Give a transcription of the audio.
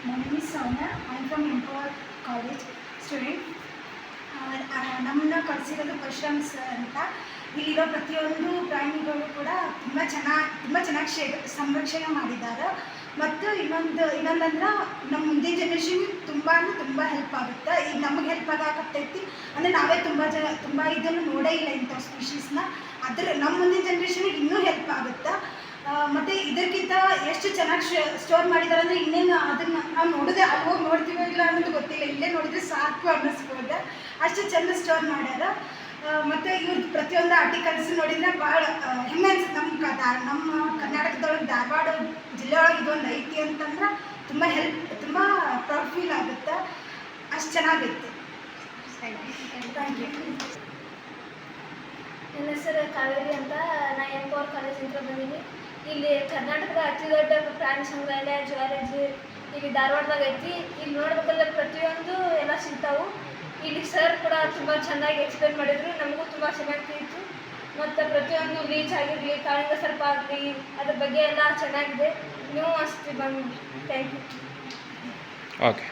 My name is Soumya. I am from Empower College student. ನಮ್ಮನ್ನ ಕಳಿಸಿರೋದು Parashuram sir ಅಂತ. ಇಲ್ಲಿರೋ ಪ್ರತಿಯೊಂದು ಪ್ರಾಣಿಗಳು ಕೂಡ ತುಂಬ ಚೆನ್ನಾಗಿ ಸಂರಕ್ಷಣೆ ಮಾಡಿದ್ದಾರೆ. ಮತ್ತು ಇನ್ನೊಂದಂದ್ರೆ ನಮ್ಮ ಮುಂದಿನ ಜನ್ರೇಷನ್ ತುಂಬ ಹೆಲ್ಪ್ ಆಗುತ್ತೆ. ಈಗ ನಮಗೆ ಹೆಲ್ಪ್ ಆಗಕತ್ತೈತಿ ಅಂದರೆ ನಾವೇ ತುಂಬ ಇದನ್ನು ನೋಡೇ ಇಲ್ಲ ಇಂಥ ಸ್ಪೀಷೀಸ್ನ. ನಮ್ಮ ಮುಂದಿನ ಜನ್ರೇಷನ್ಗೆ ಇನ್ನೂ ಹೆಲ್ಪ್ ಆಗುತ್ತೆ. ಮತ್ತು ಇದಕ್ಕಿಂತ ಎಷ್ಟು ಚೆನ್ನಾಗಿ ಸ್ಟೋರ್ ಮಾಡಿದ್ದಾರೆ ಅಂದರೆ ಇನ್ನೇನು ಅದನ್ನು ನಾವು ನೋಡಿದೆ ಅಲ್ಲಿ ಹೋಗಿ ನೋಡ್ತೀವೋ ಇಲ್ಲ ಅನ್ನೋದು ಗೊತ್ತಿಲ್ಲ. ಇಲ್ಲೇ ನೋಡಿದರೆ ಸಾಕು ಅನ್ನಿಸ್ಬೋದು, ಅಷ್ಟು ಚೆಂದ ಸ್ಟೋರ್ ಮಾಡ್ಯಾರ. ಮತ್ತು ಇವ್ರದ್ದು ಪ್ರತಿಯೊಂದು ಆರ್ಟಿಕಲ್ಸ್ ನೋಡಿದರೆ ಭಾಳ ಹೆಮ್ಮೆ ಅನ್ಸುತ್ತೆ. ನಮ್ಮ ಕರ್ನಾಟಕದೊಳಗೆ ಧಾರವಾಡ ಜಿಲ್ಲೆ ಒಳಗೆ ಇದೊಂದು ಐತಿ ಅಂತಂದ್ರೆ ತುಂಬ ಪ್ರೌಡ್ ಫೀಲ್ ಆಗುತ್ತೆ. ಅಷ್ಟು ಚೆನ್ನಾಗಿತ್ತು. Thank you. ನನ್ನ ಹೆಸರು ಕಾವೇರಿ ಅಂತ. ನಾನು ಎಂಪವರ್ ಕಾಲೇಜಿಂದ ಬಂದೀನಿ. ಇಲ್ಲಿ ಕರ್ನಾಟಕದ ಅತಿ ದೊಡ್ಡ ಪ್ರಾಣಿ ಸಂಗ್ರಹಾಲಯ ಜುವಾಲಜಿ ಇಲ್ಲಿ ಧಾರವಾಡದಾಗ ಐತಿ. ಇಲ್ಲಿ ನೋಡ್ಬೇಕಂದ್ರೆ ಪ್ರತಿಯೊಂದು ಎಲ್ಲ ಸಿಗ್ತಾವೆ. ಇಲ್ಲಿ ಸರ್ ಕೂಡ ತುಂಬ ಚೆನ್ನಾಗಿ ಎಕ್ಸ್ಪ್ಲೇನ್ ಮಾಡಿದರು. ನಮಗೂ ತುಂಬ ಚೆನ್ನಾಗಿ ತಿಳಿಯಿತು. ಮತ್ತು ಪ್ರತಿಯೊಂದು ರೀಚ್ ಆಗಿರಲಿ, ಕಾಳಿಂಗ ಸರ್ಪ ಆಗಲಿ, ಅದ್ರ ಬಗ್ಗೆ ಎಲ್ಲ ಚೆನ್ನಾಗಿದೆ. ನೀವು ಅಷ್ಟು ಬಂದು ಥ್ಯಾಂಕ್ ಯು. ಓಕೆ.